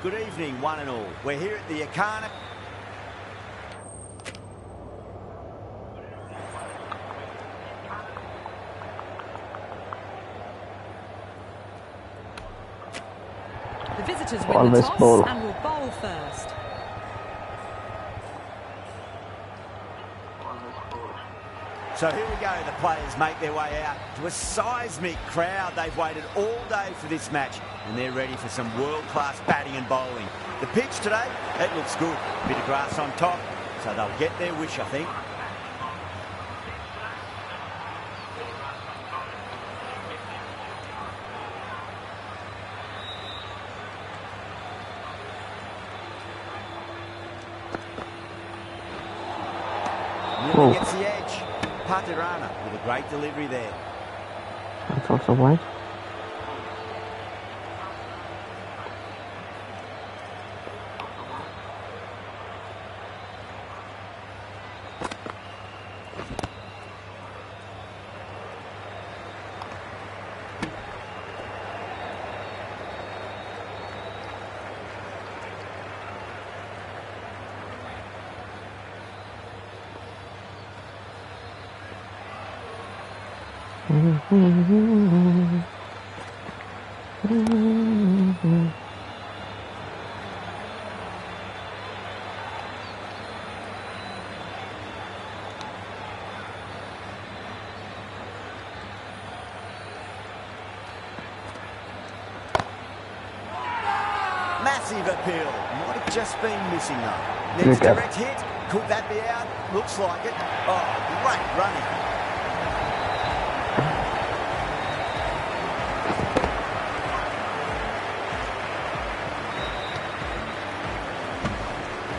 Good evening, one and all. We're here at the Akana. The visitors win the toss and will bowl first. So here we go, the players make their way out to a seismic crowd. They've waited all day for this match and they're ready for some world-class batting and bowling. The pitch today, it looks good. Bit of grass on top, so they'll get their wish, I think. Nearly gets the edge. Patirana with a great delivery there. That's also white. Massive appeal. Might have just been missing though. Next direct hit. Could that be out? Looks like it. Oh, great running.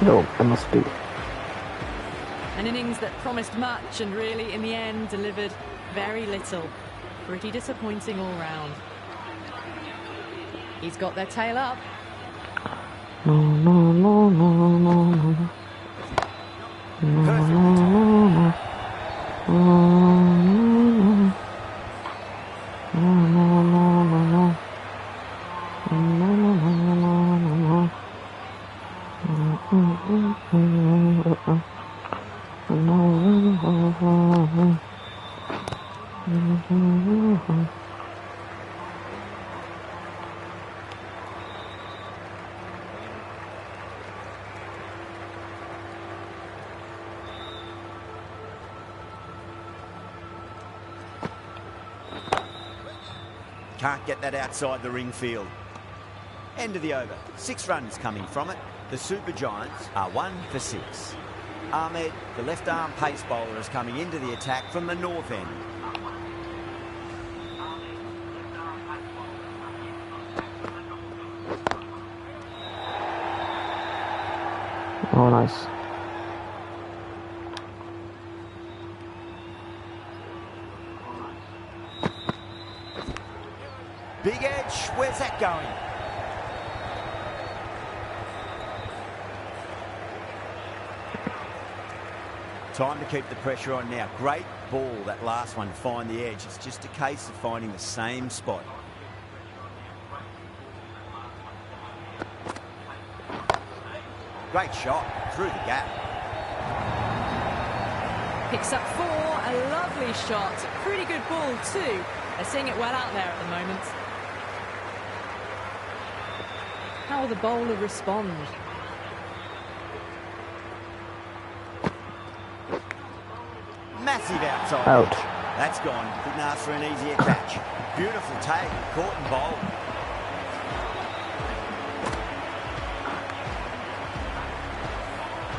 No, it must be. An innings that promised much and really, in the end, delivered very little. Pretty disappointing all round. He's got their tail up. No, no, no, no, no, no. No, no, no, no. Can't get that outside the ring field. End of the over. 6 runs coming from it. The Super Giants are 1 for 6. Ahmed, the left-arm pace bowler, is coming into the attack from the north end. Oh, nice. Big edge. Where's that going? Time to keep the pressure on now. Great ball, that last one, to find the edge. It's just a case of finding the same spot. Great shot through the gap. Picks up 4, a lovely shot. Pretty good ball too. They're seeing it well out there at the moment. How will the bowler respond? Massive outside. Out. That's gone. Couldn't ask for an easier catch. Beautiful take. Caught and bowled.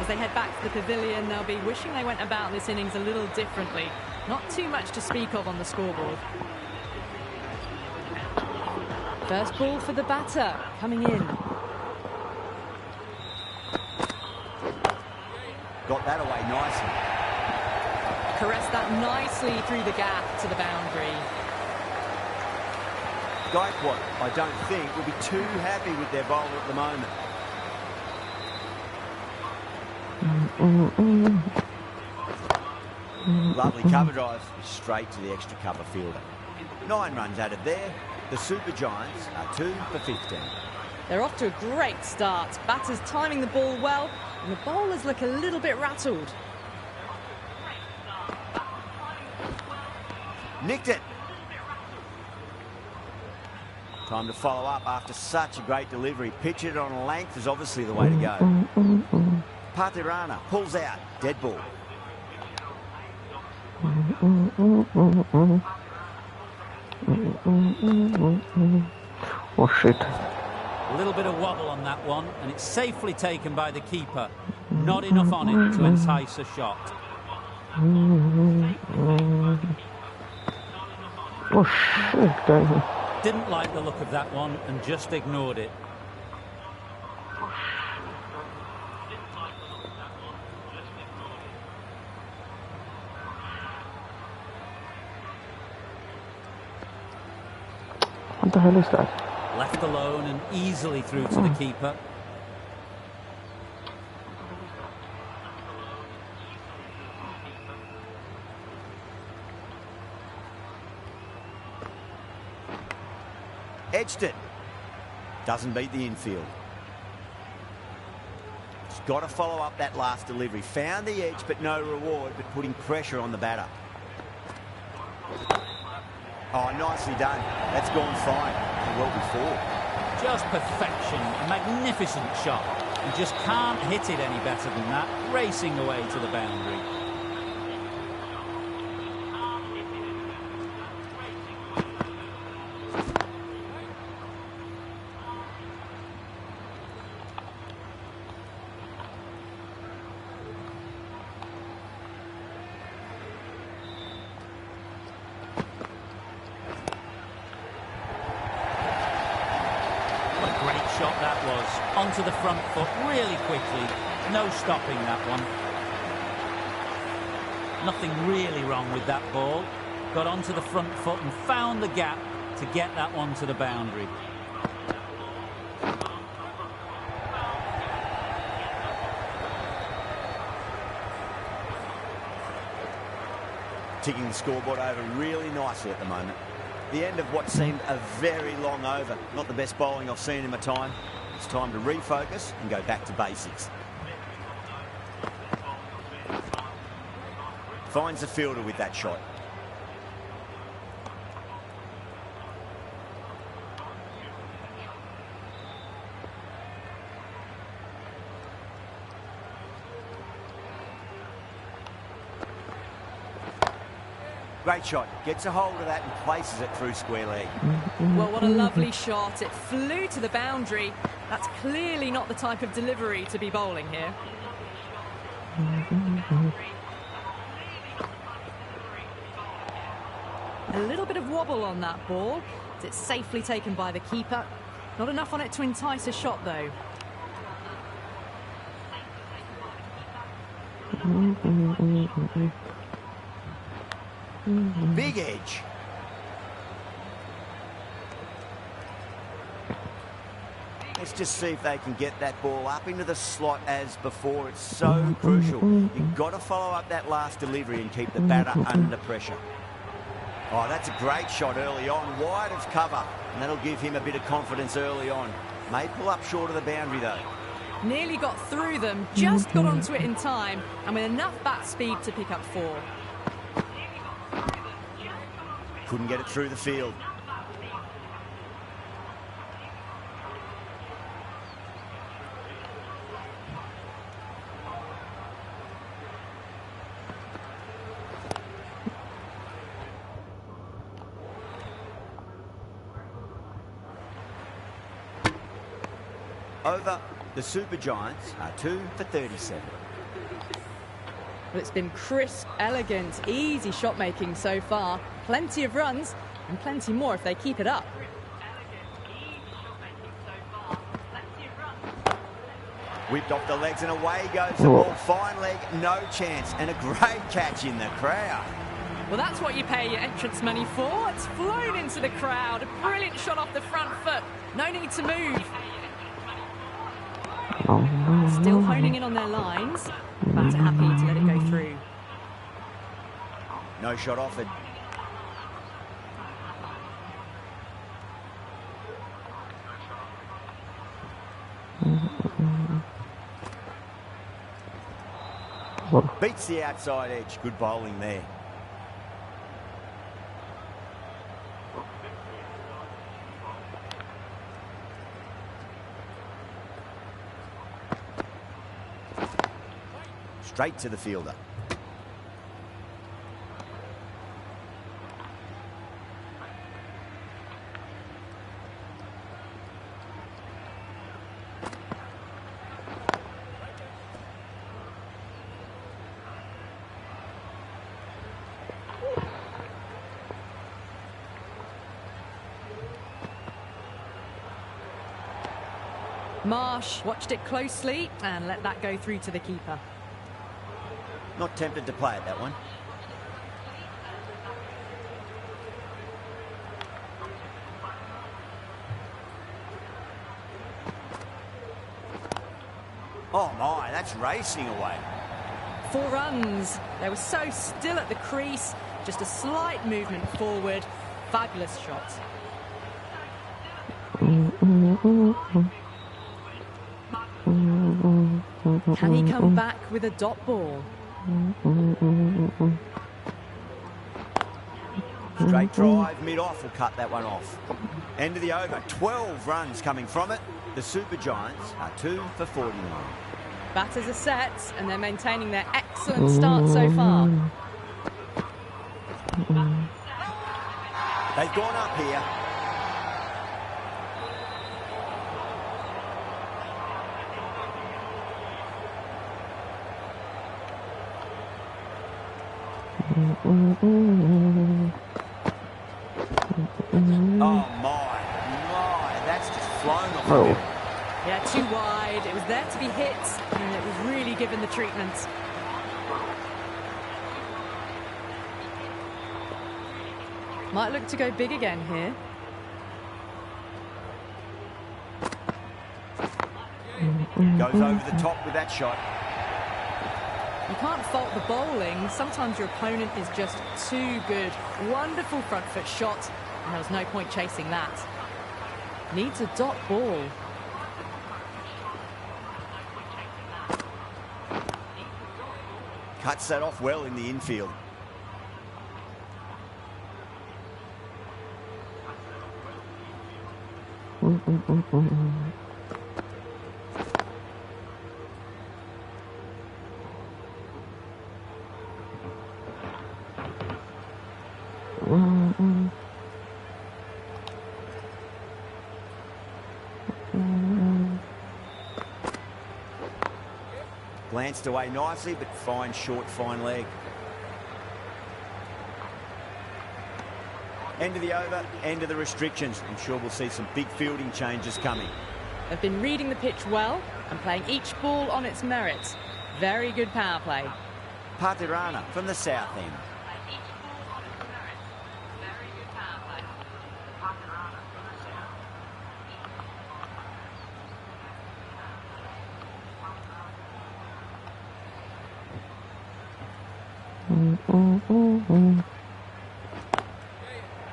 As they head back to the pavilion, they'll be wishing they went about this innings a little differently. Not too much to speak of on the scoreboard. First ball for the batter, coming in. Got that away nicely. Caressed that nicely through the gap to the boundary. Gaikwad, I don't think, will be too happy with their bowler at the moment. Lovely cover drive, straight to the extra cover fielder. 9 runs added there. The Super Giants are 2 for 15. They're off to a great start. Batters timing the ball well, and the bowlers look a little bit rattled. Nicked it. Time to follow up after such a great delivery. Pitch it on length is obviously the way to go. Patirana pulls out. Dead ball. Oh shit. A little bit of wobble on that one, and it's safely taken by the keeper. Not enough on it to entice a shot. Oh shit, damn. Didn't like the look of that one and just ignored it. What the hell is that? Left alone and easily through to the keeper. Edged it. Doesn't beat the infield. He's got to follow up that last delivery. Found the edge, but no reward, but putting pressure on the batter. Oh, nicely done. That's gone fine. Well before. Just perfection. A magnificent shot. You just can't hit it any better than that. Racing away to the boundary. Shot that was, onto the front foot really quickly, no stopping that one. Nothing really wrong with that ball, got onto the front foot and found the gap to get that one to the boundary. Ticking the scoreboard over really nicely at the moment. The end of what seemed a very long over. Not the best bowling I've seen in my time. It's time to refocus and go back to basics. Finds the fielder with that shot. Great shot. Gets a hold of that and places it through square leg. Well, what a lovely shot. It flew to the boundary. That's clearly not the type of delivery to be bowling here. A little bit of wobble on that ball. It's safely taken by the keeper. Not enough on it to entice a shot, though. Big edge. Let's just see if they can get that ball up into the slot as before. It's so crucial. You've got to follow up that last delivery and keep the batter under pressure. Oh, that's a great shot early on. Wide of cover, and that'll give him a bit of confidence early on. May pull up short of the boundary, though. Nearly got through them, just got onto it in time, and with enough bat speed to pick up 4. Couldn't get it through the field. Over. The Super Giants are 2 for 37. Well, it's been crisp, elegant, easy shot making so far. Plenty of runs and plenty more if they keep it up. Whipped off the legs and away goes the ball. Fine leg, no chance. And a great catch in the crowd. Well, that's what you pay your entrance money for. It's flown into the crowd. A brilliant shot off the front foot. No need to move. Still honing in on their lines. Batter happy to let it go through. No shot offered. Beats the outside edge. Good bowling there. Straight to the fielder. Marsh watched it closely and let that go through to the keeper. Not tempted to play it, that one. Oh my, that's racing away. 4 runs. They were so still at the crease. Just a slight movement forward. Fabulous shot. Can he come back with a dot ball? Straight drive, mid-off will cut that one off. End of the over. 12 runs coming from it. The Super Giants are 2 for 49. Batters are set and they're maintaining their excellent start so far. They've gone up here. Oh my, that's just flown off the middle. Yeah, too wide. It was there to be hit and it was really given the treatment. Might look to go big again here. Goes over the top with that shot. You can't fault the bowling. Sometimes your opponent is just too good. Wonderful front foot shot, and there was no point chasing that. Needs a dot ball. Cuts that off well in the infield. Glanced away nicely, but fine short, fine leg. End of the over, end of the restrictions. I'm sure we'll see some big fielding changes coming. They've been reading the pitch well and playing each ball on its merit. Very good power play. Patirana from the south end.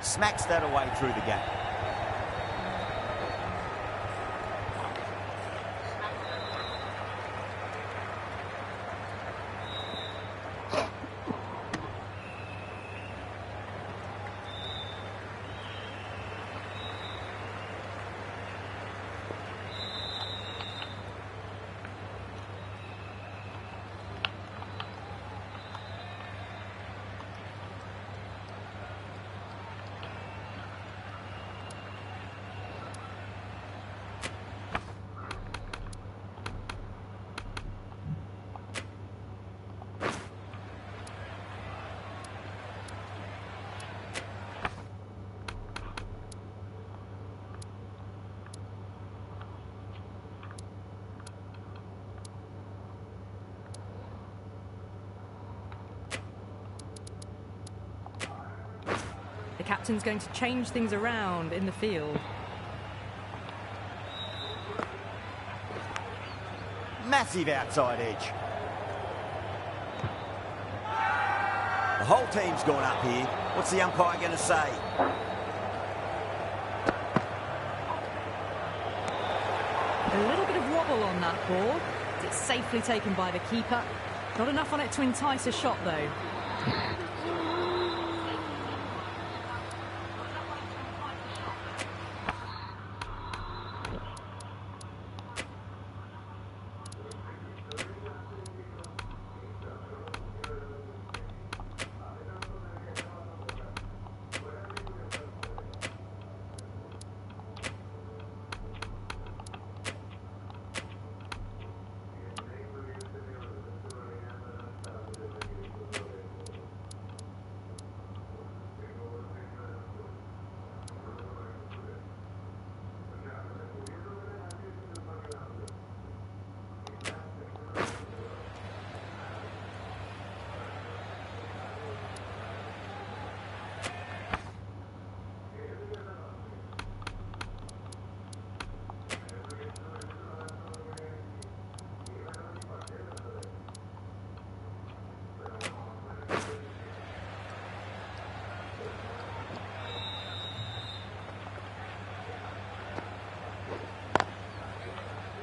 Smacks that away through the gap. captain's going to change things around in the field. Massive outside edge. The whole team's gone up here. What's the umpire going to say? A little bit of wobble on that ball. It's safely taken by the keeper. Not enough on it to entice a shot, though.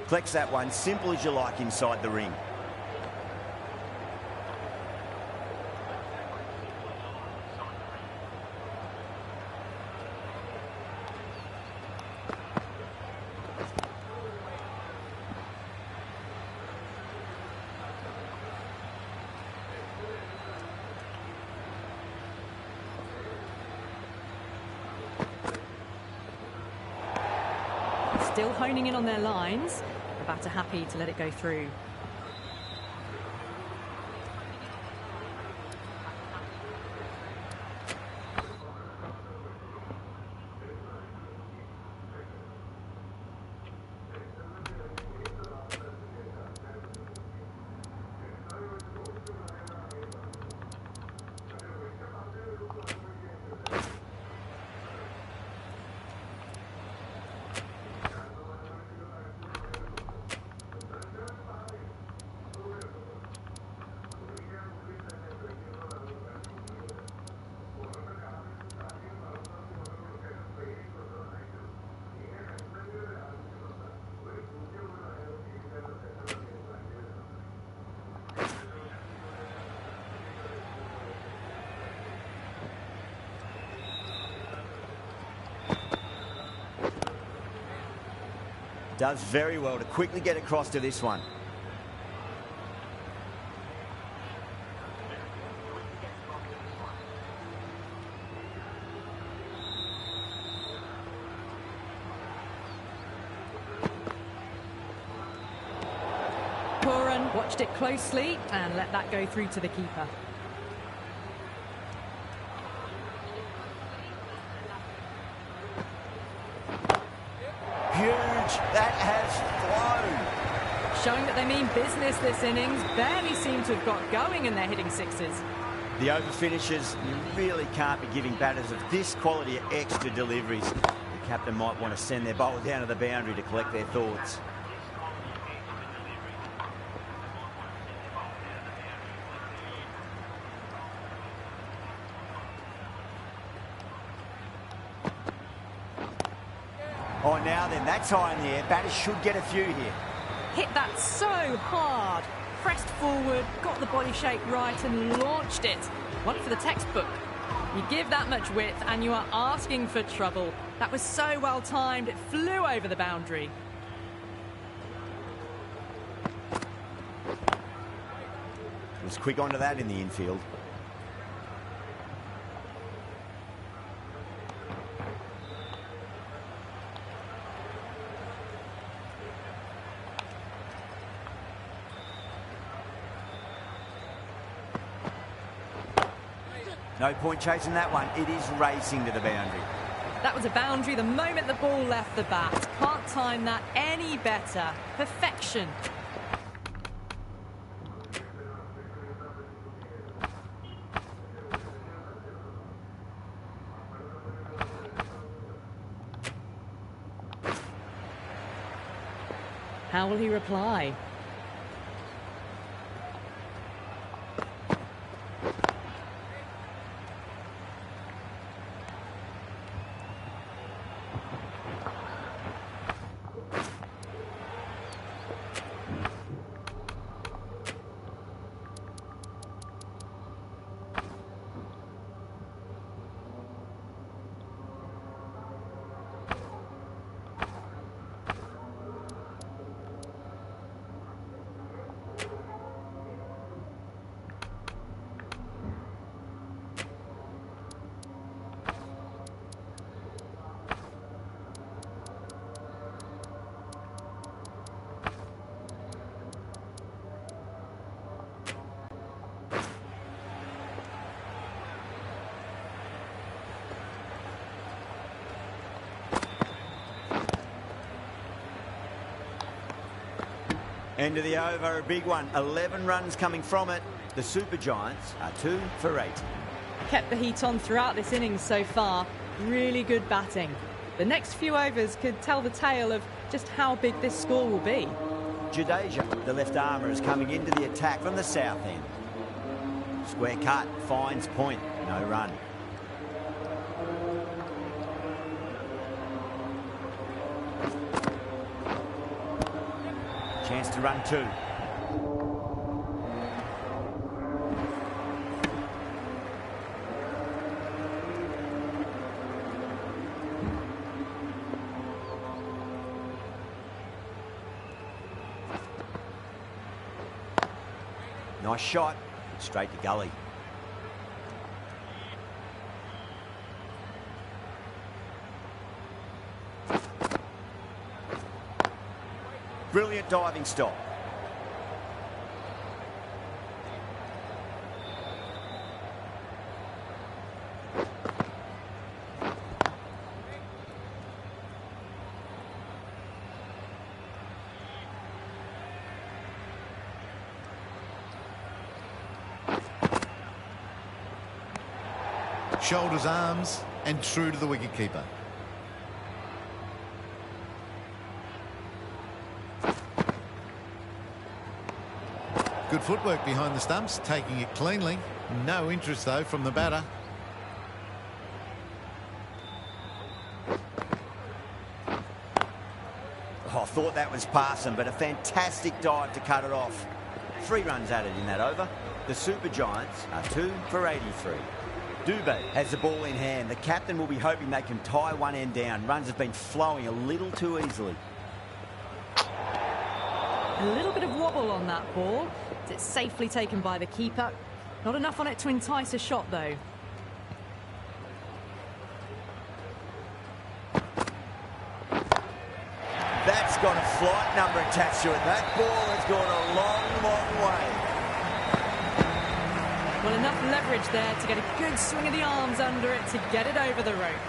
Flex that one, simple as you like inside the ring. Still honing in on their lines. The batter happy to let it go through. Does very well to quickly get across to this one. Puran watched it closely and let that go through to the keeper. That has flown. Showing that they mean business this innings. Barely seem to have got going and they're hitting sixes. The over finishes, you really can't be giving batters of this quality extra deliveries. The captain might want to send their bowler down to the boundary to collect their thoughts. Oh, now then, that's high in the air. Batters should get a few here. Hit that so hard. Pressed forward, got the body shape right and launched it. One for the textbook. You give that much width and you are asking for trouble. That was so well timed, it flew over the boundary. Was quick onto that in the infield. No point chasing that one. It is racing to the boundary. That was a boundary the moment the ball left the bat. Can't time that any better. Perfection. How will he reply? End of the over, a big one. 11 runs coming from it. The Super Giants are 2 for 8. Kept the heat on throughout this innings so far. Really good batting. The next few overs could tell the tale of just how big this score will be. Jadeja, the left armour, is coming into the attack from the south end. Square cut, finds point, no run. Chance to run 2. Nice shot, straight to gully. Brilliant diving stop. Shoulders, arms, and true to the wicketkeeper. Good footwork behind the stumps, taking it cleanly. No interest, though, from the batter. Oh, I thought that was passing, but a fantastic dive to cut it off. 3 runs added in that over. The Super Giants are 2 for 83. Dubé has the ball in hand. The captain will be hoping they can tie one end down. Runs have been flowing a little too easily. A little bit of wobble on that ball. It's safely taken by the keeper. Not enough on it to entice a shot, though. That's got a flight number attached to it. That ball has gone a long, long way. Well, enough leverage there to get a good swing of the arms under it to get it over the rope.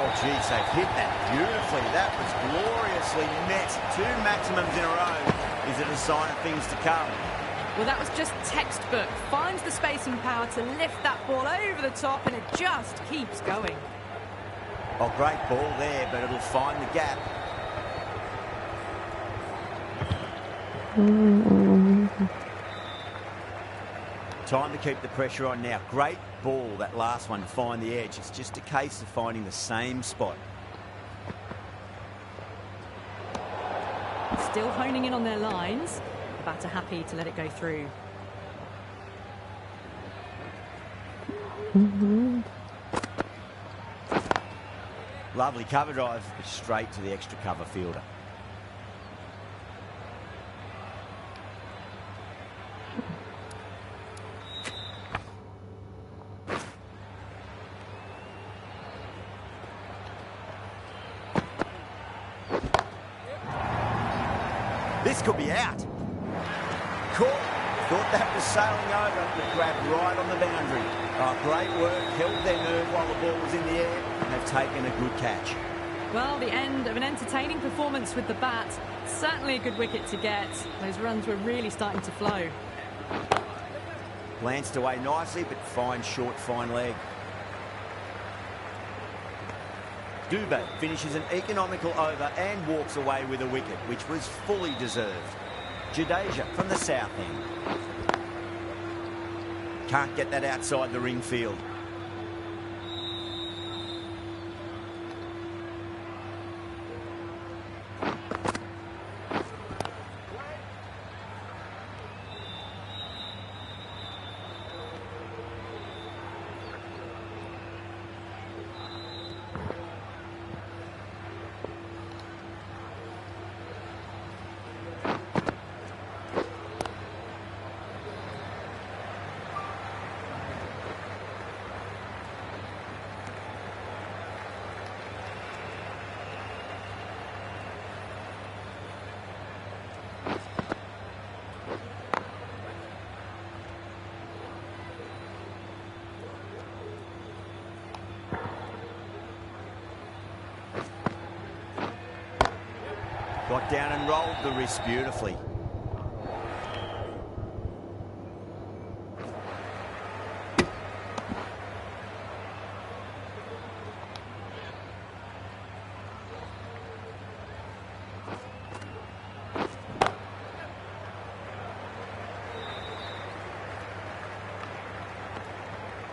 Oh, geez, they've hit that beautifully. That was gloriously net. 2 maximums in a row. Is it a sign of things to come? Well, that was just textbook. Finds the space and power to lift that ball over the top, and it just keeps going. Oh, great ball there, but it'll find the gap. Time to keep the pressure on now. Great ball, that last one, to find the edge. It's just a case of finding the same spot. Still honing in on their lines. The batter happy to let it go through. Lovely cover drive, straight to the extra cover fielder. This could be out. Caught. Thought that was sailing over, but grabbed right on the boundary. Oh, great work. Held their nerve while the ball was in the air, and they've taken a good catch. Well, the end of an entertaining performance with the bat. Certainly a good wicket to get. Those runs were really starting to flow. Glanced away nicely, but fine short, fine leg. Dubé finishes an economical over and walks away with a wicket, which was fully deserved. Jadeja from the south end. Can't get that outside the ring field. Got down and rolled the wrist beautifully.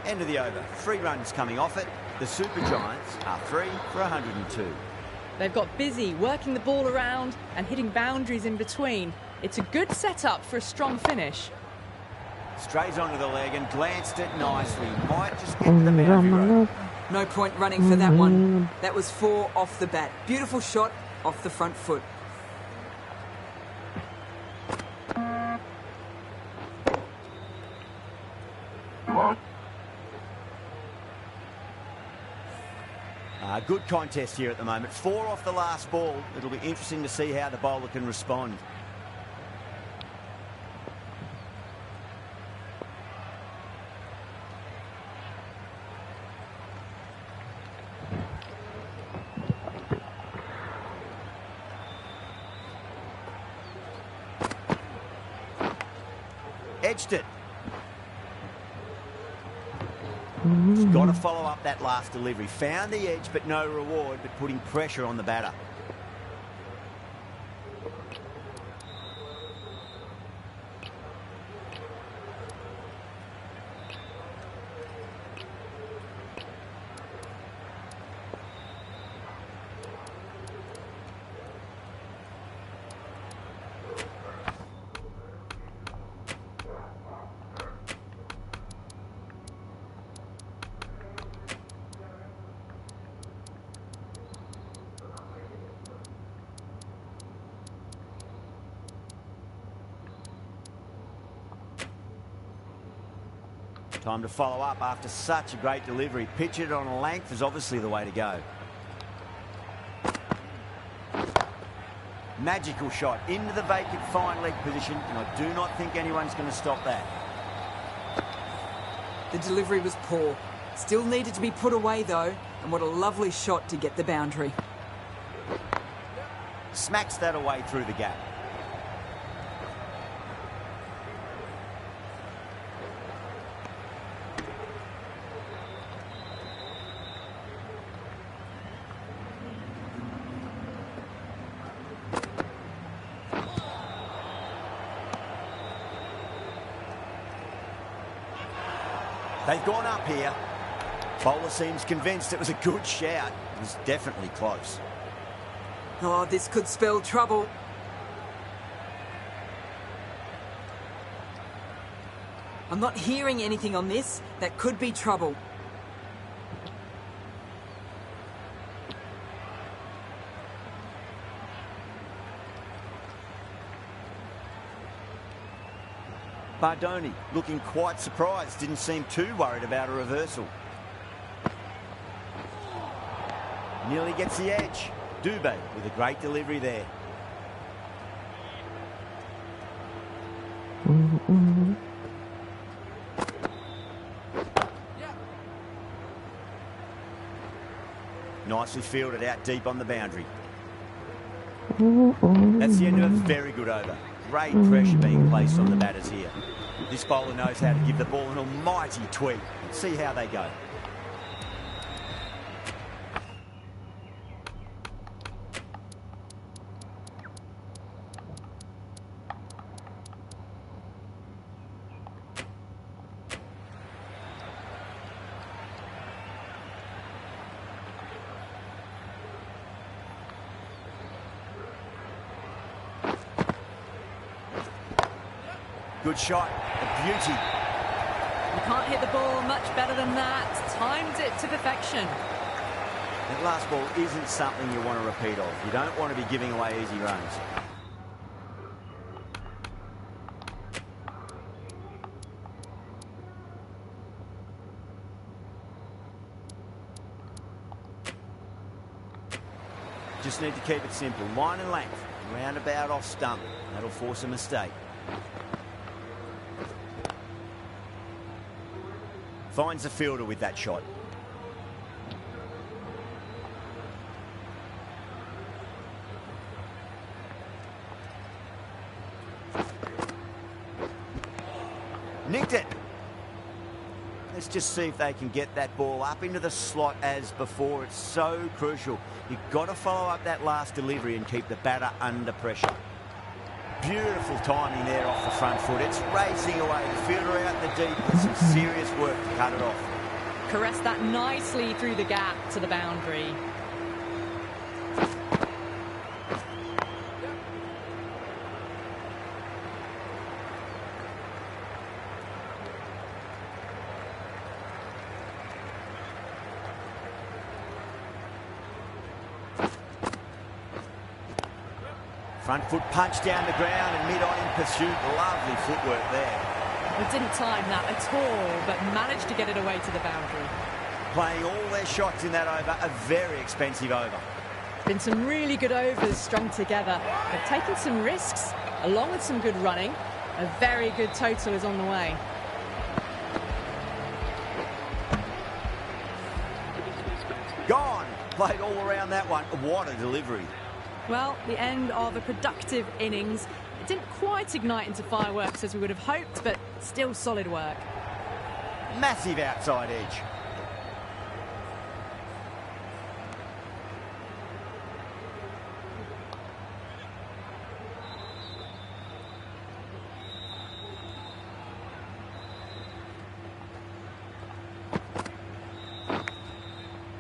End of the over. 3 runs coming off it. The Super Giants are 3 for 102. They've got busy working the ball around and hitting boundaries in between. It's a good setup for a strong finish. Straight onto the leg and glanced it nicely. Might just get to the boundary rope. No point running for that one. That was 4 off the bat. Beautiful shot off the front foot. Good contest here at the moment. 4 off the last ball. It'll be interesting to see how the bowler can respond. Edged it. He's got to follow up that last delivery. Found the edge, but no reward, but putting pressure on the batter. Time to follow up after such a great delivery. Pitch it on a length is obviously the way to go. Magical shot into the vacant fine leg position, and I do not think anyone's going to stop that. The delivery was poor. Still needed to be put away though, and what a lovely shot to get the boundary. Smacks that away through the gap. They've gone up here. Bowler seems convinced it was a good shout. It was definitely close. Oh, this could spell trouble. I'm not hearing anything on this. That could be trouble. Bardoni looking quite surprised, didn't seem too worried about a reversal. Nearly gets the edge. Dubé with a great delivery there. Nicely fielded out deep on the boundary. That's the end of a very good over. Great pressure being placed on the batters here. This bowler knows how to give the ball an almighty tweak. Let's see how they go. Good shot. A beauty. You can't hit the ball much better than that. Timed it to perfection. That last ball isn't something you want to repeat of. You don't want to be giving away easy runs. Just need to keep it simple. Line and length. Roundabout off stump. That'll force a mistake. Finds the fielder with that shot. Nicked it. Let's just see if they can get that ball up into the slot as before. It's so crucial. You've got to follow up that last delivery and keep the batter under pressure. Beautiful timing there off the front foot. It's racing away. The fielder out in the deep with some serious work to cut it off. Caressed that nicely through the gap to the boundary. Front foot punch down the ground and mid-on in pursuit. Lovely footwork there. They didn't time that at all, but managed to get it away to the boundary. Playing all their shots in that over, a very expensive over. Been some really good overs strung together. They've taken some risks, along with some good running. A very good total is on the way. Gone. Played all around that one. What a delivery. Well, the end of a productive innings. It didn't quite ignite into fireworks as we would have hoped, but still solid work. Massive outside edge.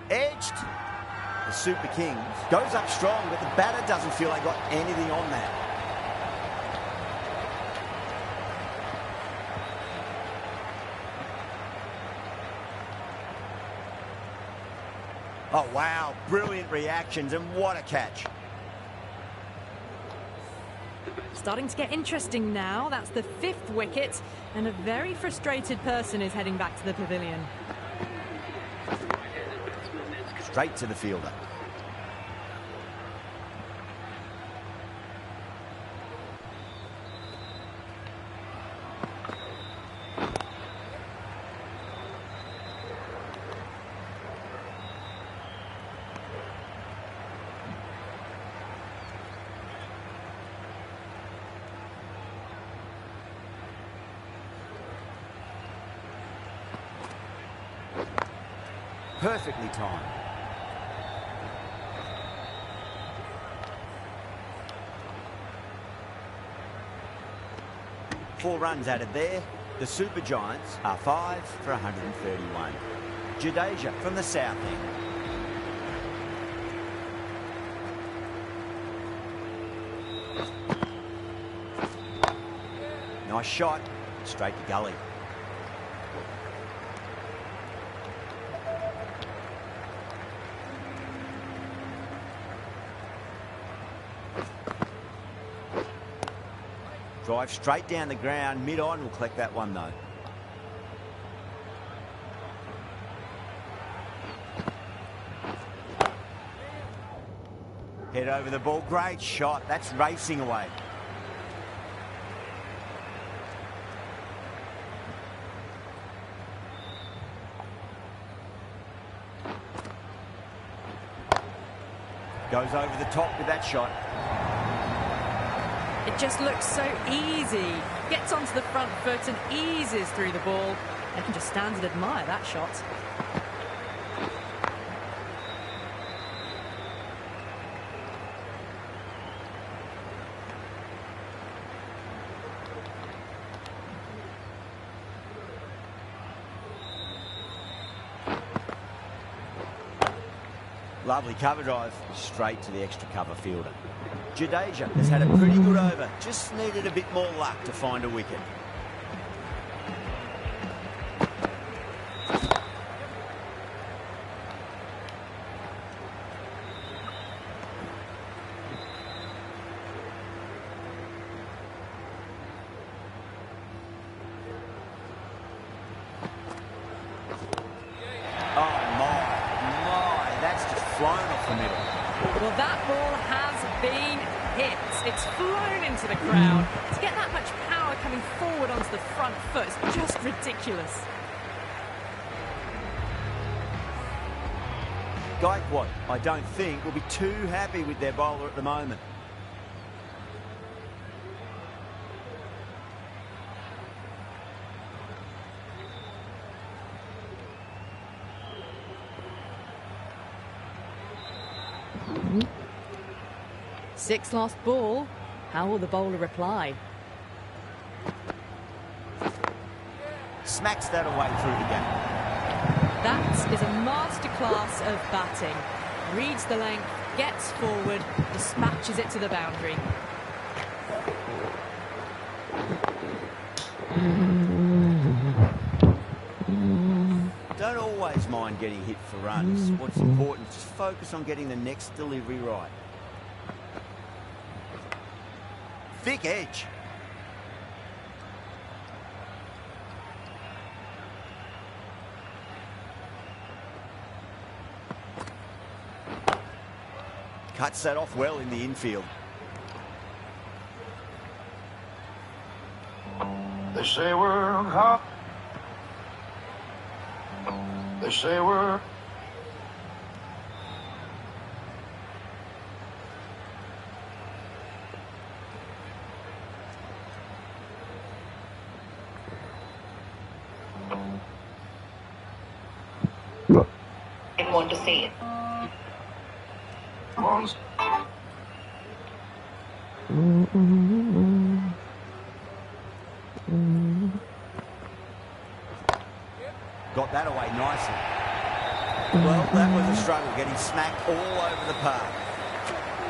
Edged. The Super Kings goes up strong, but the batter doesn't feel they got anything on that. Oh, wow. Brilliant reactions, and what a catch. Starting to get interesting now. That's the 5th wicket, and a very frustrated person is heading back to the pavilion. Straight to the fielder. Perfectly timed. Four runs added there. The Super Giants are 5 for 131. Jadeja from the south end. Nice shot. Straight to gully. Drive straight down the ground, mid-on. We'll collect that one, though. Head over the ball. Great shot. That's racing away. Goes over the top with that shot. It just looks so easy. Gets onto the front foot and eases through the ball. They can just stand and admire that shot. Lovely cover drive. Straight to the extra cover fielder. Jadeja has had a pretty good over. Just needed a bit more luck to find a wicket. flown off the middle. Well, that ball has been hit. It's flown into the crowd. To get that much power coming forward onto the front foot is just ridiculous. Gaikwad, I don't think, will be too happy with their bowler at the moment. Sixth last ball. How will the bowler reply? Smacks that away through the gap. That is a masterclass of batting. Reads the length, gets forward, dispatches it to the boundary. Don't always mind getting hit for runs. What's important is just focus on getting the next delivery right. Thick edge. Cuts that off well in the infield. They say we're hot. They say we're... Didn't want to see it. Monster. Got that away nicely. Well, that was a struggle, getting smacked all over the park.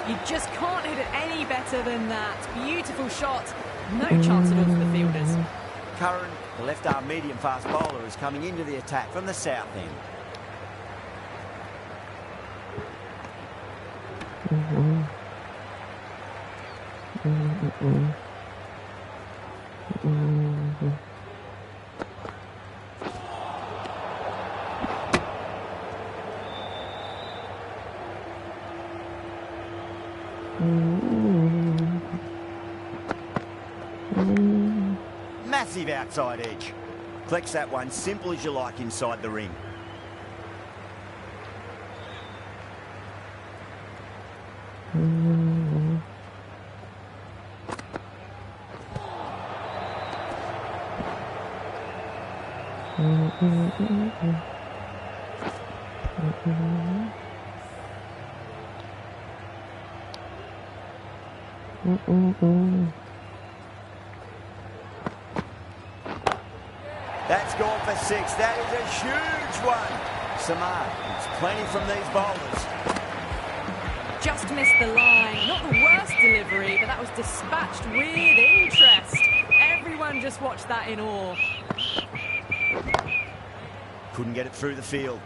You just can't hit it any better than that. Beautiful shot. No chance at all for the fielders. Curran, the left-arm medium-fast bowler, is coming into the attack from the south end. Massive outside edge. Collects that one simple as you like inside the ring. That's gone for six. That is a huge one. Samar, it's plenty from these bowlers. Just missed the line. Not the worst delivery, but that was dispatched with interest. Everyone just watched that in awe. Couldn't get it through the field.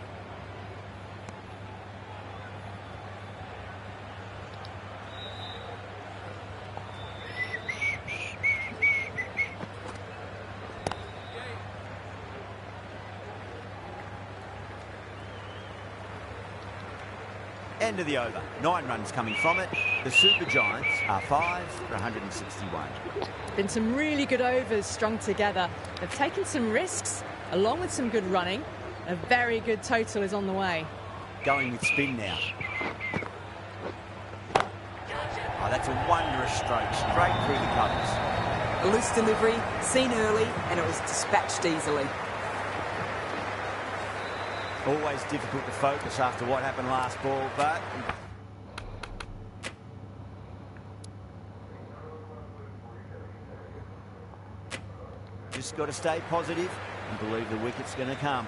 End of the over. 9 runs coming from it. The Super Giants are 5 for 161. Been some really good overs strung together. They've taken some risks, along with some good running. A very good total is on the way. Going with spin now. Oh, that's a wondrous stroke, straight through the covers. A loose delivery, seen early, and it was dispatched easily. Always difficult to focus after what happened last ball, but... just got to stay positive and believe the wicket's going to come.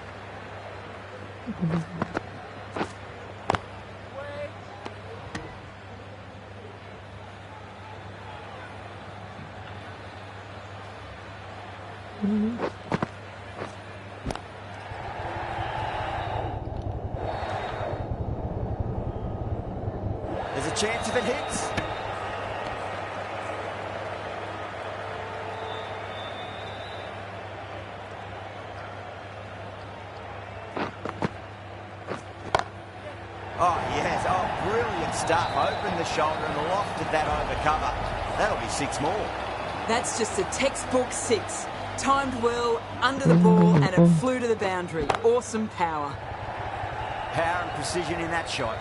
There's a chance if it hits. Oh, yes. Oh, brilliant stuff. Opened the shoulder and lofted that over cover. That'll be 6 more. That's just a textbook 6. Timed well, under the ball, and it flew to the boundary. Awesome power. Power and precision in that shot.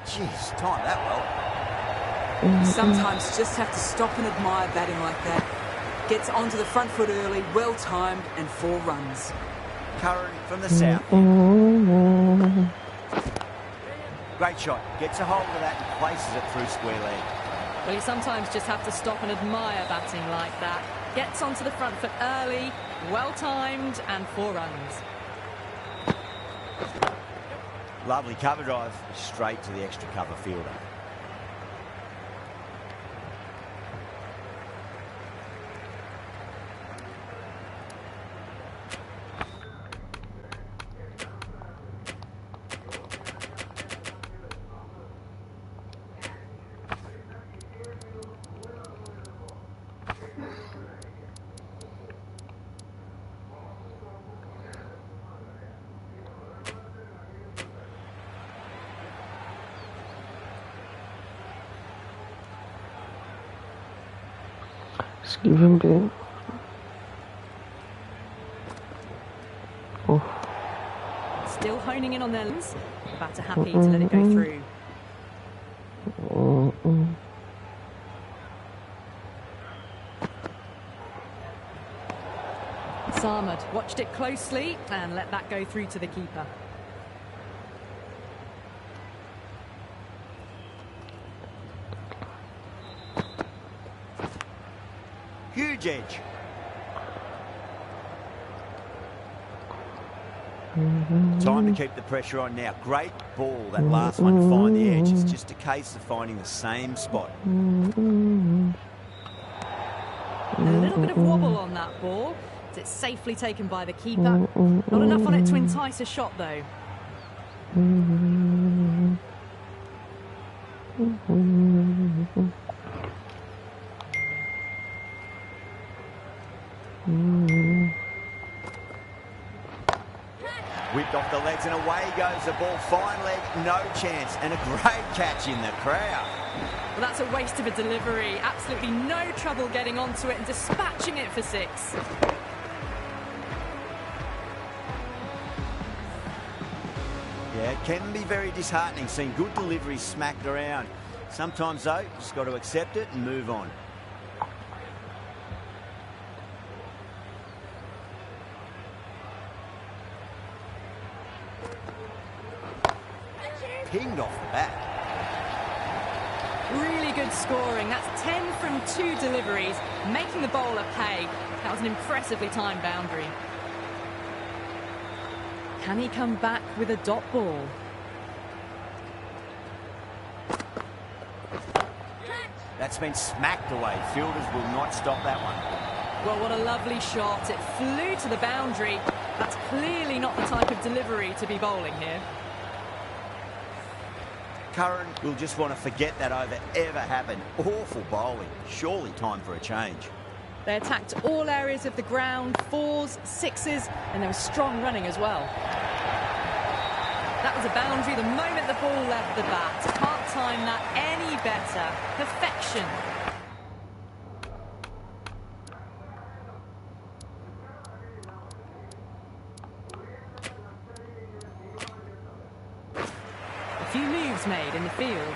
Jeez, timed that well. You sometimes just have to stop and admire batting like that. Gets onto the front foot early, well timed, and 4 runs. Curran from the south. Great shot. Gets a hold of that and places it through square leg. Well, you sometimes just have to stop and admire batting like that. Gets onto the front foot early, well timed, and 4 runs. Lovely cover drive, straight to the extra cover fielder. Just give him the... Oh. Still honing in on their lens. Batter happy to let it go through. Sarmad watched it closely and let that go through to the keeper. Huge edge. Time to keep the pressure on now. Great ball, that last one to find the edge. It's just a case of finding the same spot. A little bit of wobble on that ball. It's safely taken by the keeper. Not enough on it to entice a shot, though. Whipped off the legs and away goes the ball. Fine leg, no chance. And a great catch in the crowd. Well, that's a waste of a delivery. Absolutely no trouble getting onto it and dispatching it for 6. Yeah, it can be very disheartening seeing good deliveries smacked around. Sometimes, though, just got to accept it and move on. Pinged off the bat. Really good scoring. That's 10 from 2 deliveries, making the bowler pay. That was an impressively timed boundary. Can he come back with a dot ball? That's been smacked away. Fielders will not stop that one. Well, what a lovely shot. It flew to the boundary. That's clearly not the type of delivery to be bowling here. Curran will just want to forget that over ever happened. Awful bowling. Surely time for a change. They attacked all areas of the ground, 4s, 6s, and there was strong running as well. That was a boundary the moment the ball left the bat. Can't time that any better. Perfection. A few moves made in the field.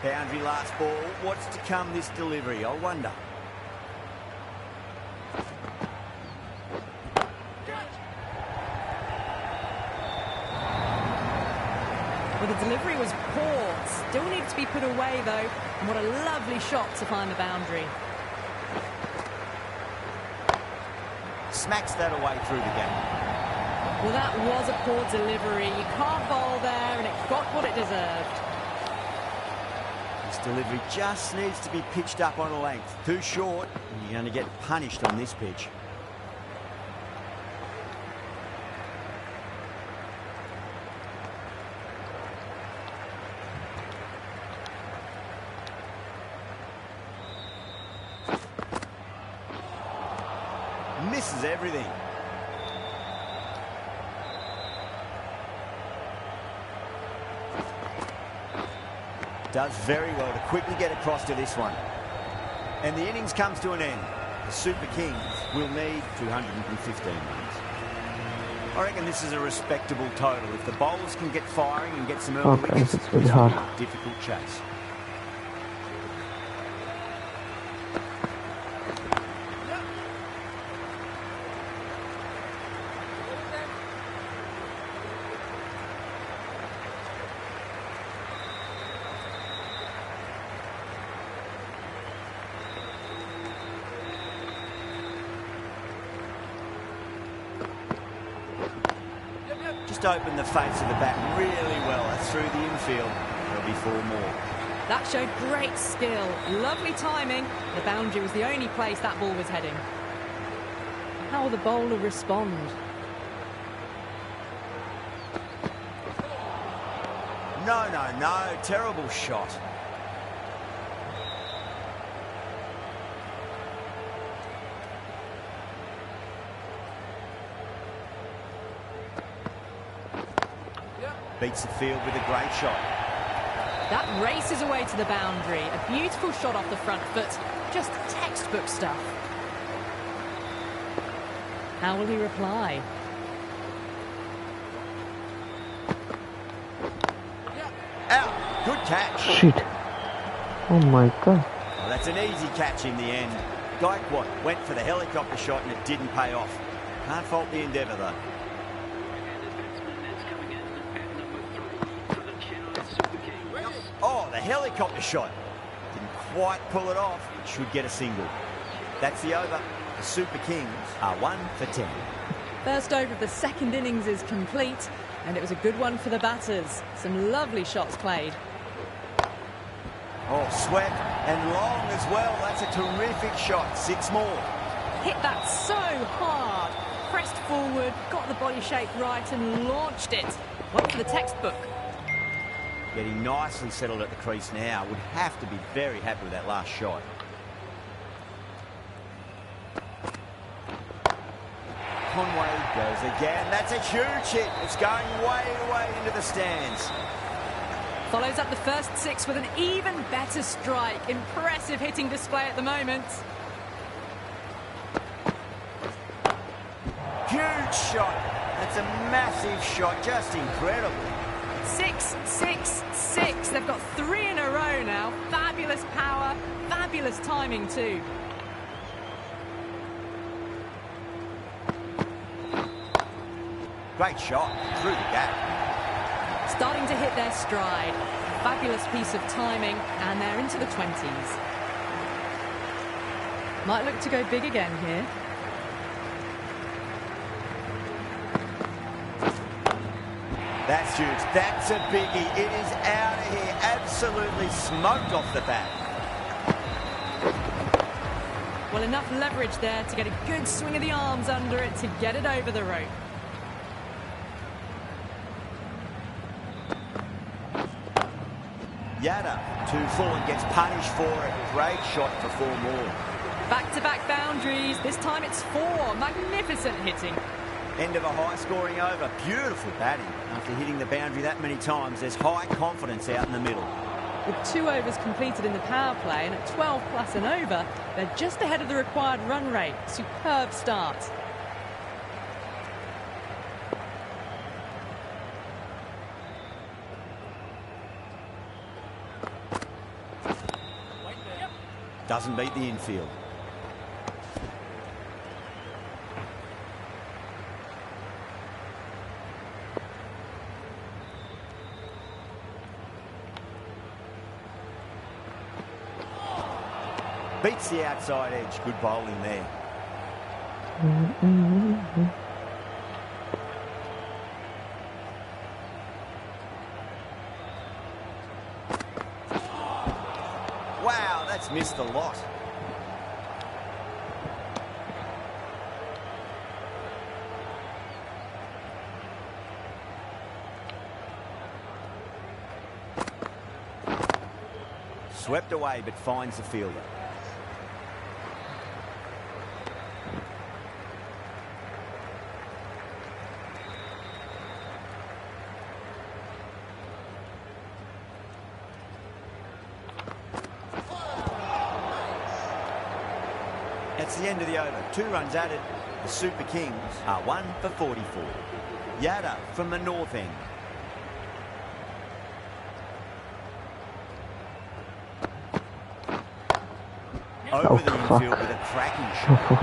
Boundary last ball. What's to come this delivery, I wonder. Well, the delivery was poor. Still needed to be put away, though. And what a lovely shot to find the boundary. Smacks that away through the gap. Well, that was a poor delivery. You can't bowl there, and it got what it deserved. This delivery just needs to be pitched up on a length. Too short, and you're going to get punished on this pitch. misses everything. Does very well to quickly get across to this one. And the innings comes to an end. The Super Kings will need 215 runs. I reckon this is a respectable total. If the bowlers can get firing and get some early wickets, it's really this will hard. be a difficult chase. Just opened the face of the bat really well. That's through the infield. There'll be 4 more. That showed great skill. Lovely timing. The boundary was the only place that ball was heading. How will the bowler respond? No, no, no. Terrible shot. Beats the field with a great shot. That races away to the boundary. A beautiful shot off the front foot. Just textbook stuff. How will he reply? Out. Good catch. Shit. Oh my god. Well, that's an easy catch in the end. Gaikwad went for the helicopter shot and it didn't pay off. Can't fault the endeavour though. Oh, the helicopter shot. Didn't quite pull it off. It should get a single. That's the over. The Super Kings are 1 for 10. First over of the second innings is complete, and it was a good one for the batters. Some lovely shots played. Oh, swept and long as well. That's a terrific shot. 6 more. Hit that so hard. Pressed forward, got the body shape right and launched it. Went for the textbook. Getting nicely settled at the crease now. Would have to be very happy with that last shot. Conway goes again. That's a huge hit. It's going way, way into the stands. Follows up the first 6 with an even better strike. Impressive hitting display at the moment. Huge shot. That's a massive shot. Just incredible. 6, 6, 6. They've got 3 in a row now. Fabulous power, fabulous timing too. Great shot through the gap. Starting to hit their stride. Fabulous piece of timing, and they're into the 20s. Might look to go big again here. That's huge. That's a biggie. It is out of here. Absolutely smoked off the bat. Well, enough leverage there to get a good swing of the arms under it to get it over the rope. Yada, 2 full and gets punished for it. Great shot for 4 more. Back-to-back boundaries. This time it's 4. Magnificent hitting. End of a high-scoring over. Beautiful batting. After hitting the boundary that many times, there's high confidence out in the middle. With 2 overs completed in the power play and at 12 plus and over, they're just ahead of the required run rate. Superb start. Doesn't beat the infield. Beats the outside edge. Good bowling there. Wow, that's missed a lot. Swept away, but finds the fielder. It's the end of the over. 2 runs added. The Super Kings are 1 for 44. Yada from the north end. Over the infield with a cracking shot.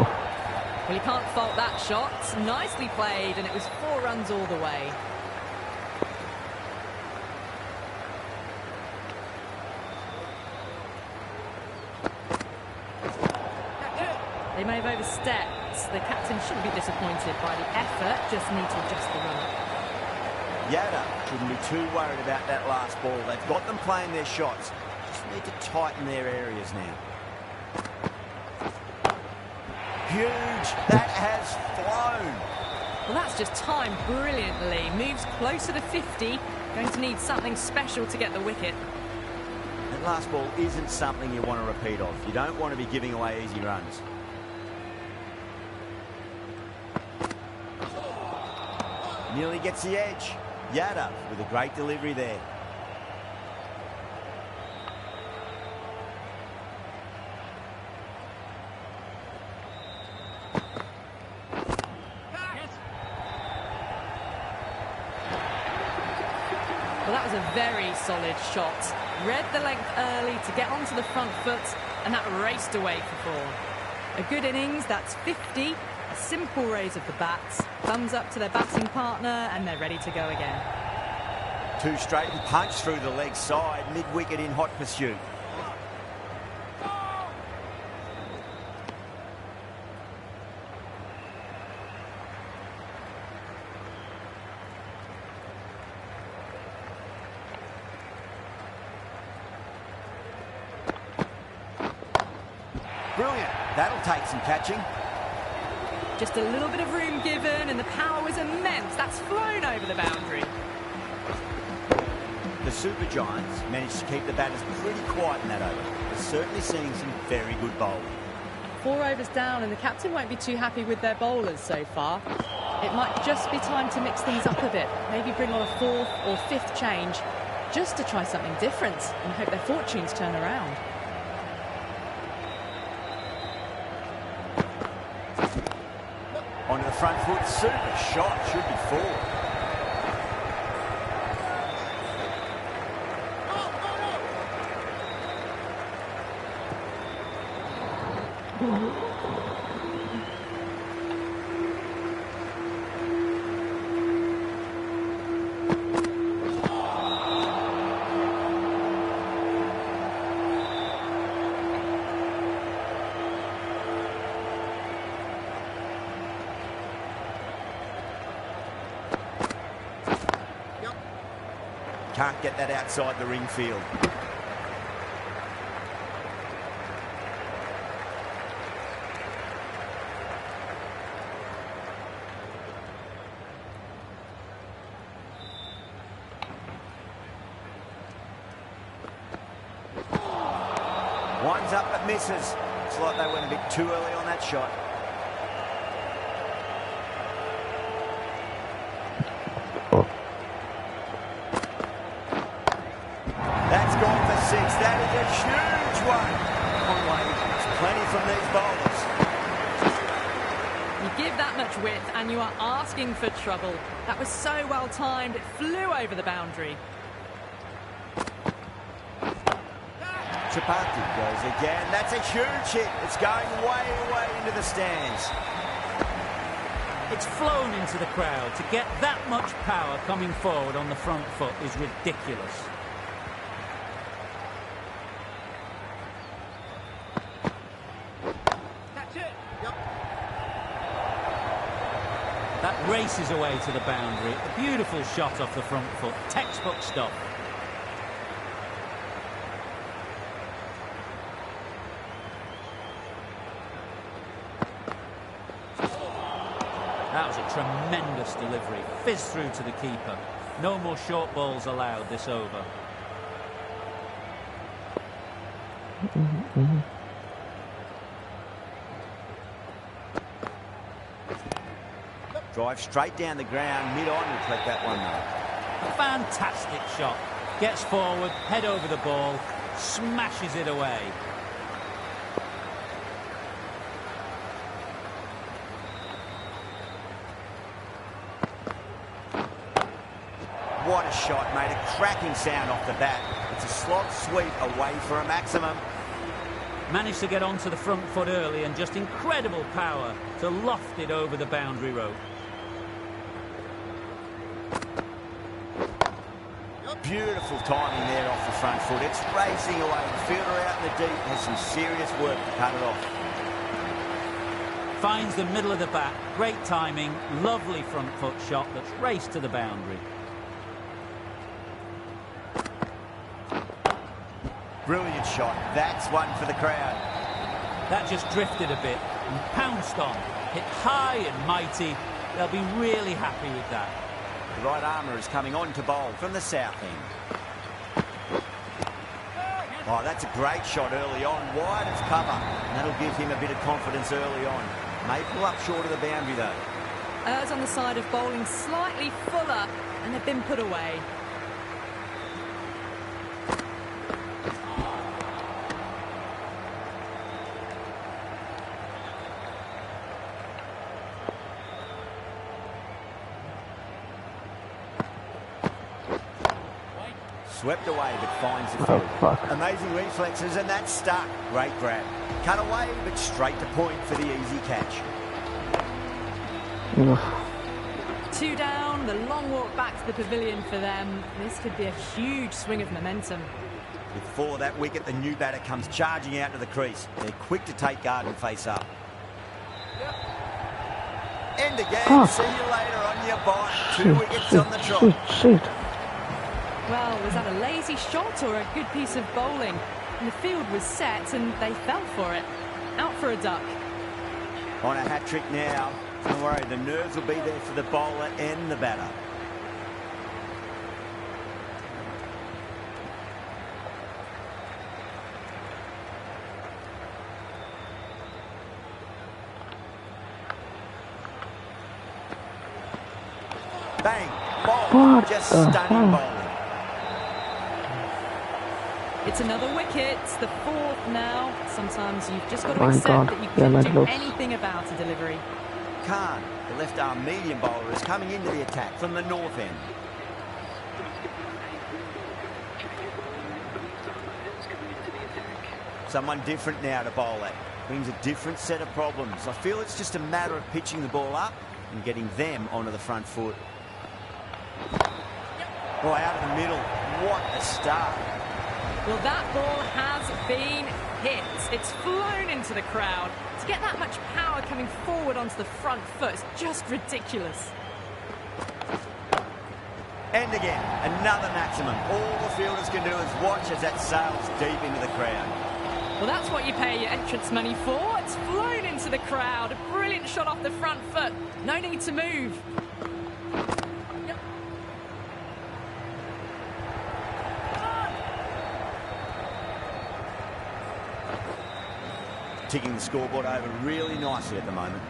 Well, you can't fault that shot. Nicely played, and it was 4 runs all the way. They may have overstepped. The captain shouldn't be disappointed by the effort, just need to adjust the run. Yada shouldn't be too worried about that last ball. They've got them playing their shots. Just need to tighten their areas now. Huge. That has flown. Well, that's just timed brilliantly. Moves closer to 50. Going to need something special to get the wicket. That last ball isn't something you want to repeat of. You don't want to be giving away easy runs. Nearly gets the edge. Yada with a great delivery there. Well, that was a very solid shot. Read the length early to get onto the front foot, and that raced away for 4. A good innings, that's 50. A simple raise of the bats. Thumbs up to their batting partner, and they're ready to go again. 2 straight and punch through the leg side, mid-wicket in hot pursuit. Brilliant. That'll take some catching. Just a little bit of room given, and the power was immense. That's flown over the boundary. The Super Giants managed to keep the batters pretty quiet in that over. They're certainly seeing some very good bowling. 4 overs down, and the captain won't be too happy with their bowlers so far. It might just be time to mix things up a bit. Maybe bring on a 4th or 5th change, just to try something different and hope their fortunes turn around. Onto the front foot, super shot, should be 4. Can't get that outside the ring field. Winds up but misses. Looks like they went a bit too early on that shot. That's gone for 6. That is a huge one. Conway, there's plenty from these bowlers. You give that much width and you are asking for trouble. That was so well timed, it flew over the boundary. Chapati goes again. That's a huge hit. It's going way, way into the stands. It's flown into the crowd. To get that much power coming forward on the front foot is ridiculous. That races away to the boundary. A beautiful shot off the front foot. Textbook stuff. That was a tremendous delivery. Fizzed through to the keeper. No more short balls allowed this over. Drive straight down the ground, mid-on, will collect that one though. A fantastic shot. Gets forward, head over the ball, smashes it away. What a shot, made a cracking sound off the bat. It's a slot sweep away for a maximum. Managed to get onto the front foot early and just incredible power to loft it over the boundary rope. Beautiful timing there off the front foot. It's racing away. The fielder out in the deep has some serious work to cut it off. Finds the middle of the bat. Great timing. Lovely front foot shot that's raced to the boundary. Brilliant shot. That's one for the crowd. That just drifted a bit and pounced on. Hit high and mighty. They'll be really happy with that. The right armour is coming on to bowl from the south end. Oh, that's a great shot early on. Wide of cover. And that'll give him a bit of confidence early on. May pull up short of the boundary, though. Errs on the side of bowling slightly fuller, and they've been put away. Swept away, but finds the field. Amazing reflexes, and that's stuck. Great grab. Cut away, but straight to point for the easy catch. Two down, the long walk back to the pavilion for them. This could be a huge swing of momentum. Before that wicket, the new batter comes charging out to the crease. They're quick to take guard and face up. End again. See you later on your bite. 2 wickets on the trot. Well, was that a lazy shot or a good piece of bowling? And the field was set and they fell for it. Out for a duck. On a hat-trick now. Don't worry, the nerves will be there for the bowler and the batter. Bang! Ball. Just stunning bowling. It's another wicket, the fourth now. Sometimes you've just got to accept that you can't do anything about a delivery. Khan, the left-arm medium bowler, is coming into the attack from the north end. Someone different now to bowl at. Brings a different set of problems. I feel it's just a matter of pitching the ball up and getting them onto the front foot. Oh, out of the middle. What a start. Well, that ball has been hit. It's flown into the crowd. To get that much power coming forward onto the front foot is just ridiculous. And again, another maximum. All the fielders can do is watch as that sails deep into the crowd. Well, that's what you pay your entrance money for. It's flown into the crowd. A brilliant shot off the front foot. No need to move. Ticking the scoreboard over really nicely at the moment.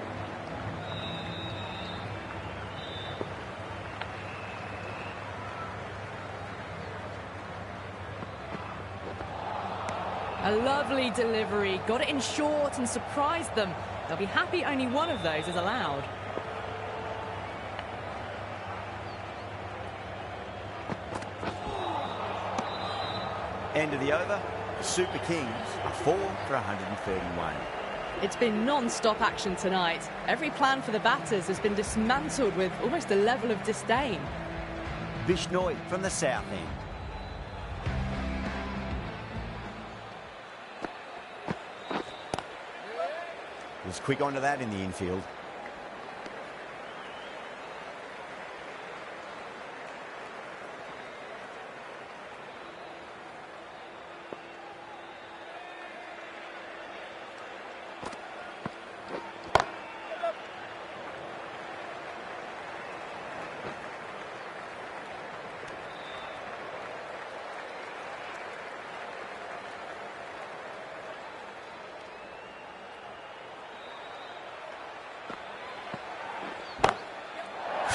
A lovely delivery. Got it in short and surprised them. They'll be happy only one of those is allowed. End of the over. Super Kings are 4 for 131. It's been non-stop action tonight. Every plan for the batters has been dismantled with almost a level of disdain. Bishnoi from the south end. Was quick onto that in the infield.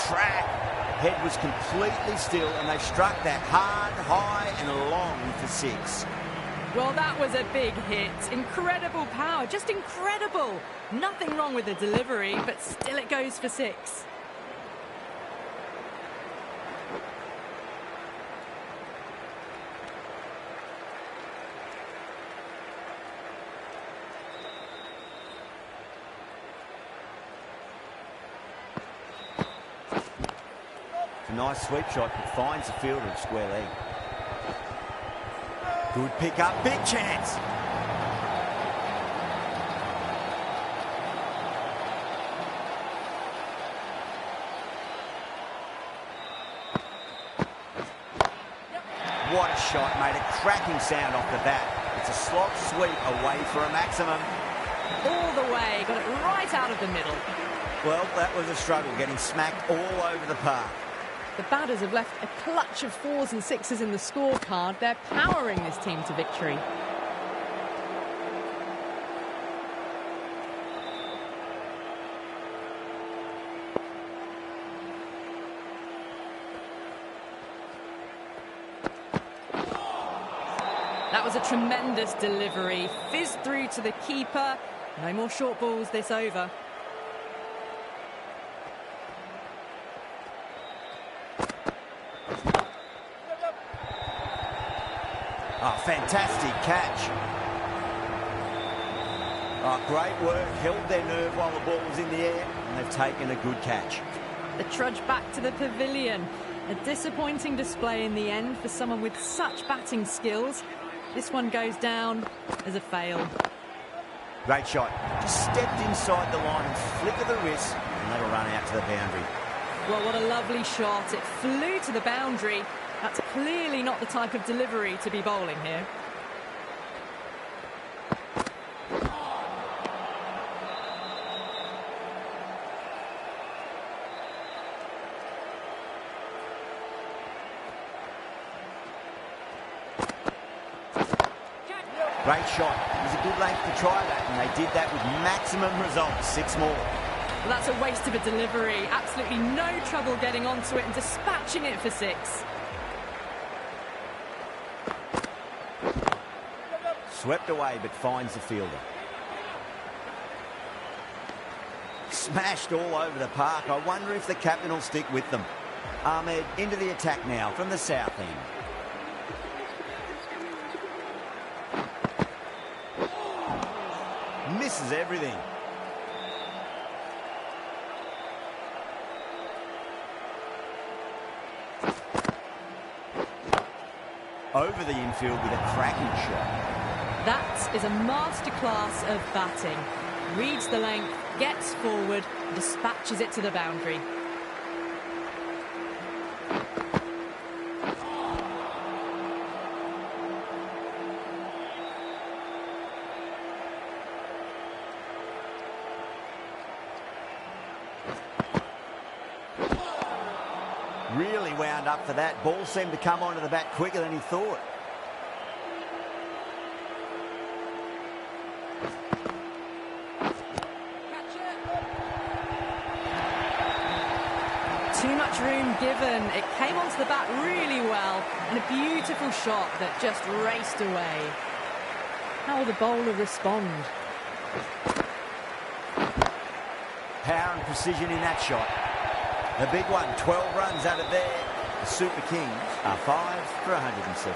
Crack. Head was completely still and they struck that hard, high and long for 6. Well, that was a big hit. Incredible power, just incredible. Nothing wrong with the delivery, but still it goes for 6. A nice sweep shot, but finds the fielder at square leg. Good pick up, big chance. What a shot, made a cracking sound off the bat. It's a slot sweep away for a maximum. All the way, got it right out of the middle. Well, that was a struggle, getting smacked all over the park. The batters have left a clutch of 4s and 6s in the scorecard. They're powering this team to victory. That was a tremendous delivery. Fizzed through to the keeper. No more short balls this over. Oh, fantastic catch. Oh, great work. Held their nerve while the ball was in the air, and they've taken a good catch. The trudge back to the pavilion. A disappointing display in the end for someone with such batting skills. This one goes down as a fail. Great shot. Just stepped inside the line and flick of the wrist, and that'll run out to the boundary. Well, what a lovely shot. It flew to the boundary. That's clearly not the type of delivery to be bowling here. Great shot. It was a good length to try that, and they did that with maximum results. 6 more. Well, that's a waste of a delivery. Absolutely no trouble getting onto it and dispatching it for 6. Swept away, but finds the fielder. Smashed all over the park. I wonder if the captain will stick with them. Ahmed into the attack now from the south end. Misses everything. Over the infield with a cracking shot. That is a masterclass of batting. Reads the length, gets forward, dispatches it to the boundary. Really wound up for that. Ball seemed to come onto the bat quicker than he thought. Too much room given. It came onto the bat really well, and a beautiful shot that just raced away. How will the bowler respond? Power and precision in that shot. The big one, 12 runs out of there. The Super Kings are 5 for 107.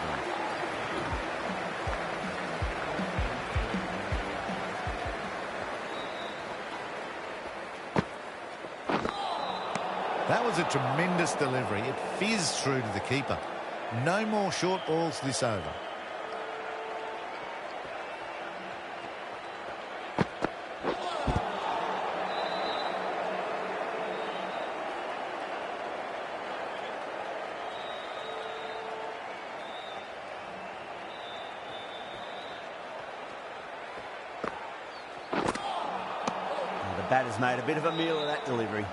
That was a tremendous delivery. It fizzed through to the keeper. No more short balls this over. The batter's made a bit of a meal of that delivery.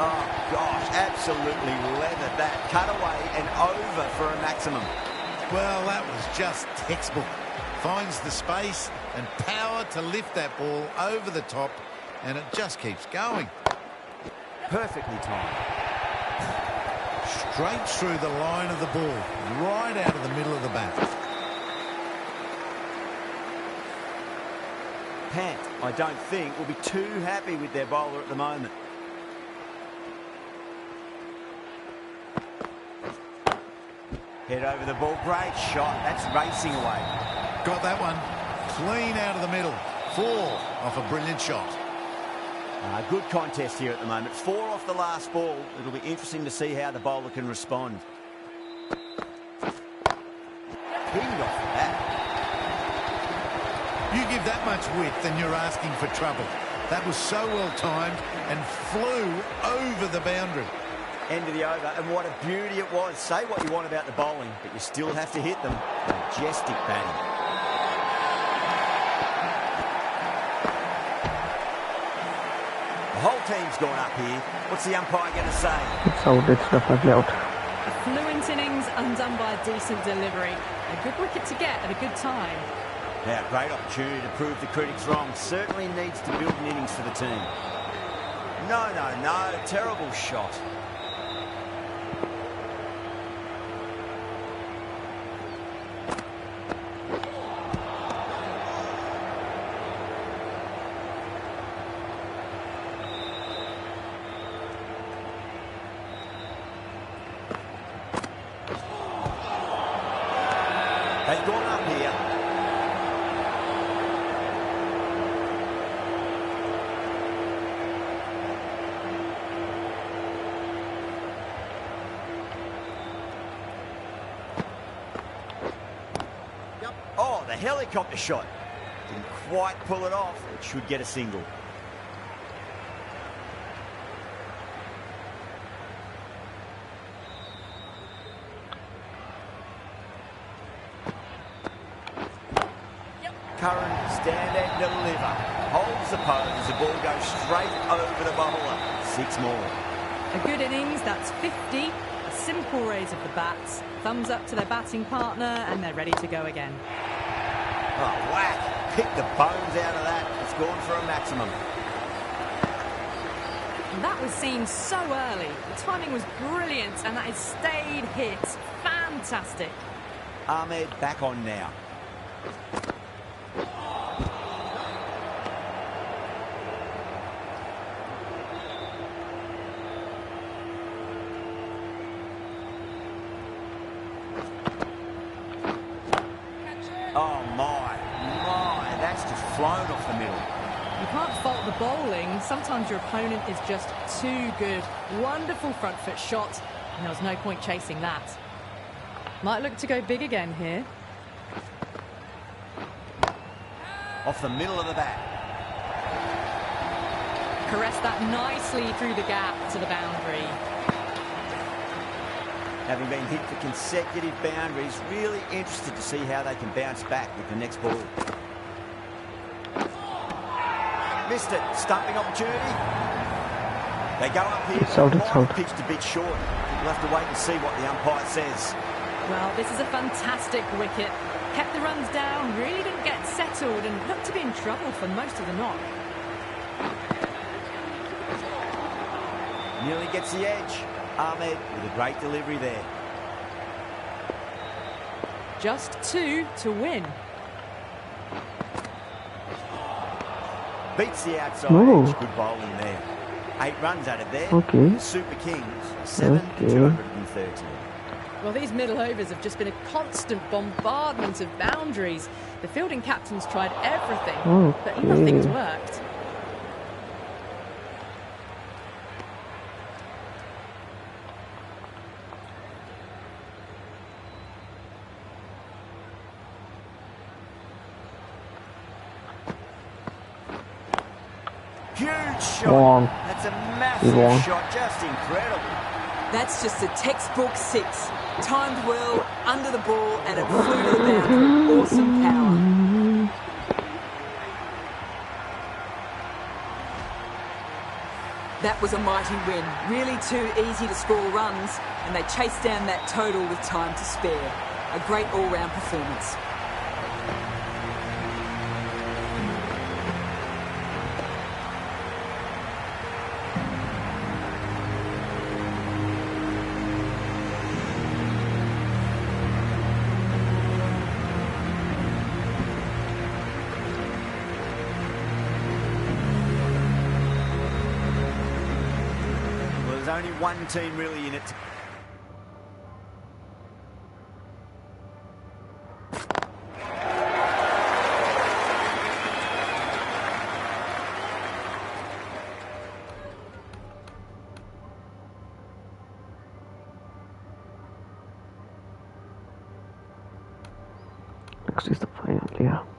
Oh, gosh, absolutely leathered that. Cut away and over for a maximum. Well, that was just textbook. Finds the space and power to lift that ball over the top, and it just keeps going. Perfectly timed. Straight through the line of the ball, right out of the middle of the bat. Pant, I don't think, will be too happy with their bowler at the moment. Head over the ball, great shot. That's racing away. Got that one clean out of the middle. 4 off a brilliant shot. Good contest here at the moment. 4 off the last ball. It'll be interesting to see how the bowler can respond. Pinged off the bat. You give that much width and you're asking for trouble. That was so well timed and flew over the boundary. End of the over, and what a beauty it was. Say what you want about the bowling, but you still have to hit them. Majestic batting. The whole team's gone up here. What's the umpire going to say? It's out, it's definitely out. A fluent innings undone by a decent delivery. A good wicket to get at a good time. Now, great opportunity to prove the critics wrong. Certainly needs to build an innings for the team. No. Terrible shot. They've gone up here. Oh, the helicopter shot. Didn't quite pull it off. It should get a single. Curran, stand and deliver. Holds the pose as the ball goes straight over the bowler. 6 more. A good innings, that's 50. A simple raise of the bats. Thumbs up to their batting partner, and they're ready to go again. Oh, whack. Pick the bones out of that. It's gone for a maximum. And that was seen so early. The timing was brilliant, and that has stayed hit. Fantastic. Ahmed back on now. Oh, my. That's just flown off the middle. You can't fault the bowling. Sometimes your opponent is just too good. Wonderful front foot shot, and there was no point chasing that. Might look to go big again here. Off the middle of the bat. Caressed that nicely through the gap to the boundary. Having been hit for consecutive boundaries, really interested to see how they can bounce back with the next ball. Missed it. Stumping opportunity. They go up here. It's out. Pitched a bit short. We'll have to wait and see what the umpire says. Well, this is a fantastic wicket. Kept the runs down, really didn't get settled, and looked to be in trouble for most of the knock. Nearly gets the edge. Ahmed with a great delivery there. Just 2 to win. Beats the outside Ooh. edge. Good bowling there. 8 runs added there. Okay. The Super Kings, 7 to 213. Well, these middle overs have just been a constant bombardment of boundaries. The fielding captain's tried everything, but nothing's worked. Huge shot. One. That's a massive shot. Just incredible. That's just a textbook 6. Timed well, under the ball, and it flew to the boundary. Awesome power. That was a mighty win. Really too easy to score runs, and they chased down that total with time to spare. A great all-round performance. There's only one team really in it. next is the final, yeah.